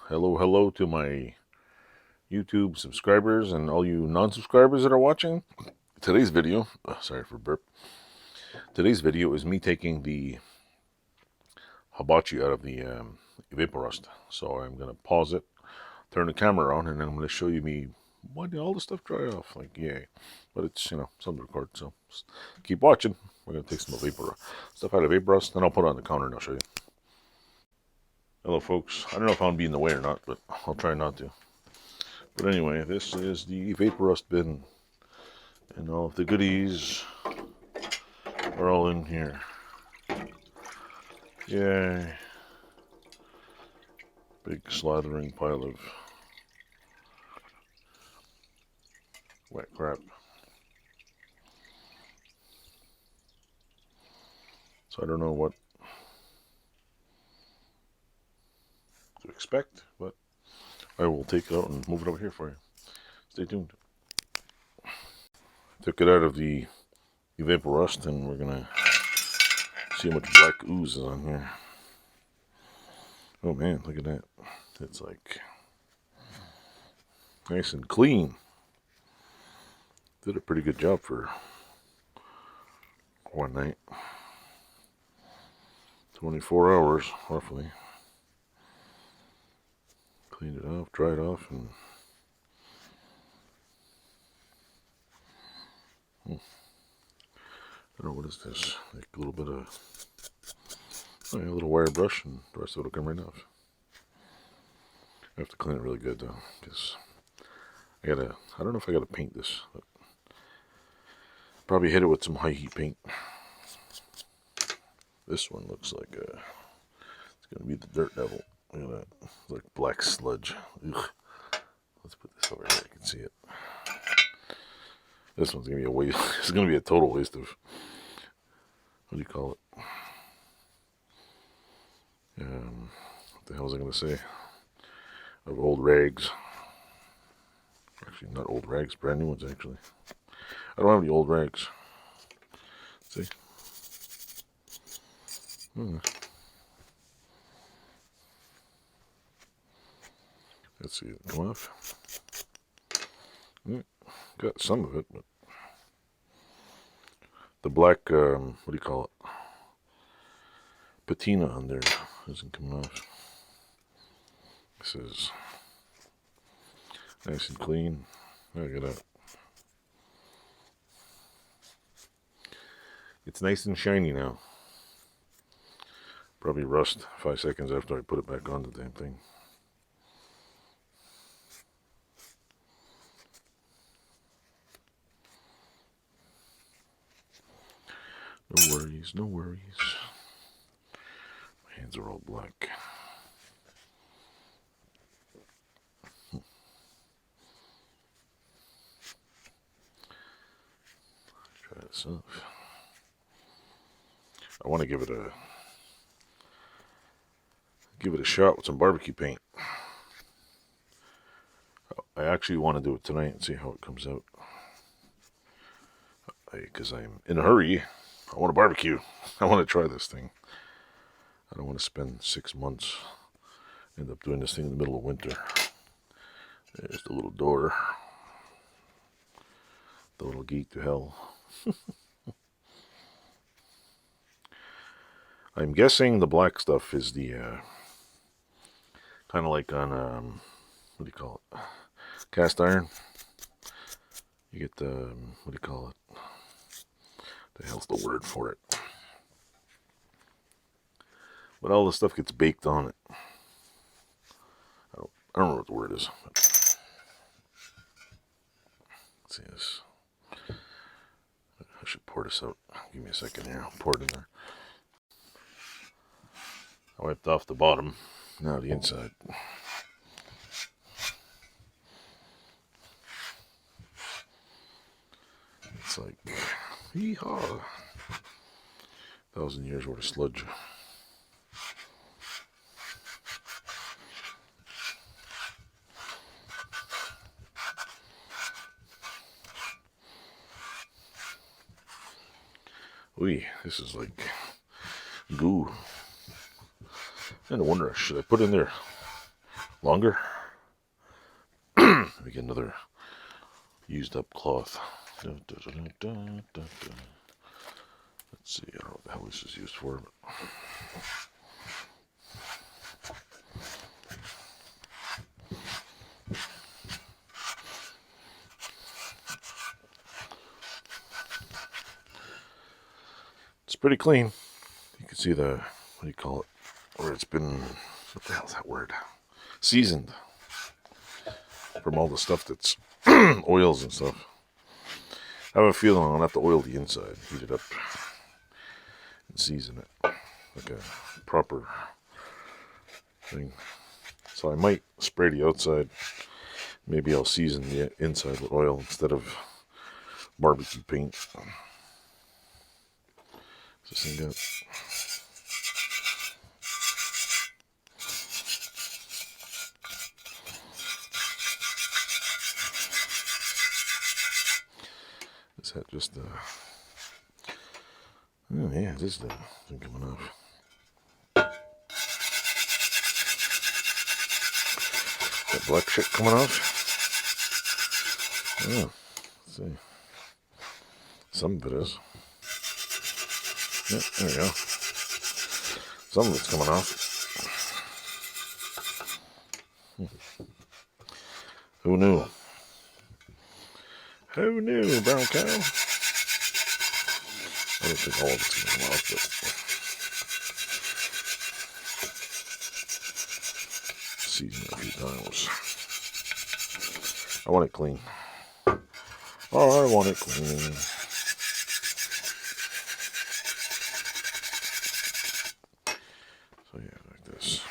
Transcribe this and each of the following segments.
Hello to my YouTube subscribers and all you non-subscribers that are watching. Today's video, sorry for burp. Today's video is me taking the hibachi out of the Evaporust. So I'm gonna pause it, turn the camera on, and then I'm gonna show you me why did all the stuff dry off. Like yay, but it's something to record. So just keep watching. We're gonna take some stuff out of Evaporust, then I'll put it on the counter and I'll show you. Hello, folks. I don't know if I'm gonna be in the way or not, but I'll try not to. But anyway, this is the Evaporust bin, and all of the goodies are all in here. Yay. Big slathering pile of wet crap. So I don't know what to expect, but I will take it out and move it over here for you. Stay tuned. Took it out of the Evaporust, and we're gonna see how much black ooze is on here. Oh man, look at that. It's like nice and clean. Did a pretty good job for one night. 24 hours, roughly. Cleaned it off, dried off, and I don't know, what is this? Like a little bit of, a little wire brush, and the rest of it will come right off. I have to clean it really good though, because I don't know if I gotta paint this, but probably hit it with some high heat paint. This one looks like it's gonna be the dirt devil. Look at that, it's like black sludge. Ugh. Let's put this over here, you can see it. This one's gonna be a waste. It's gonna be a total waste of, what do you call it? What the hell was I gonna say? Of old rags. Actually, not old rags, brand new ones actually. I don't have any old rags. See? Let's see it come off. Got some of it, but the black, what do you call it? Patina on there isn't coming off. This is nice and clean. Look at that. It's nice and shiny now. Probably rust 5 seconds after I put it back on the damn thing. No worries, no worries. My hands are all black. Try this off. I want to give it a shot with some barbecue paint. I actually want to do it tonight and see how it comes out. Because I'm in a hurry. I want to barbecue. I want to try this thing. I don't want to spend 6 months, end up doing this thing in the middle of winter. There's the little door. The little gate to hell. I'm guessing the black stuff is the, kind of like on, what do you call it? Cast iron. You get the, what do you call it? The hell's the word for it? But all the stuff gets baked on it. I don't know what the word is. Let's see this. I should pour this out. Give me a second here. I'll pour it in there. I wiped off the bottom. Now the inside. It's like, yeehaw. 1,000 years worth of sludge. Ooh, this is like goo. And I wonder, should I put in there longer. Let me get another used up cloth. Let's see, I don't know what the hell this is used for. But it's pretty clean. You can see the, what do you call it, where it's been, what the hell's that word? Seasoned. From all the stuff that's oils and stuff. I have a feeling I'll have to oil the inside, heat it up, and season it like a proper thing. So I might spray the outside. Maybe I'll season the inside with oil instead of barbecue paint. What's this thing got? Is that just the... Oh yeah, this is the thing coming off. That black shit coming off? Oh, let's see. Some of it is. Yeah, there we go. Some of it's coming off. Who knew? Who knew, brown cow? I don't think all of it's going to come off, but season it a few times. I want it clean. Oh, I want it clean. So yeah, like this.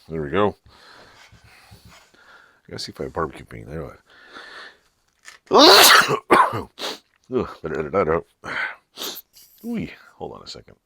There we go. I gotta see if I have barbecue paint. There. Better edit that out. Ooh, hold on a second.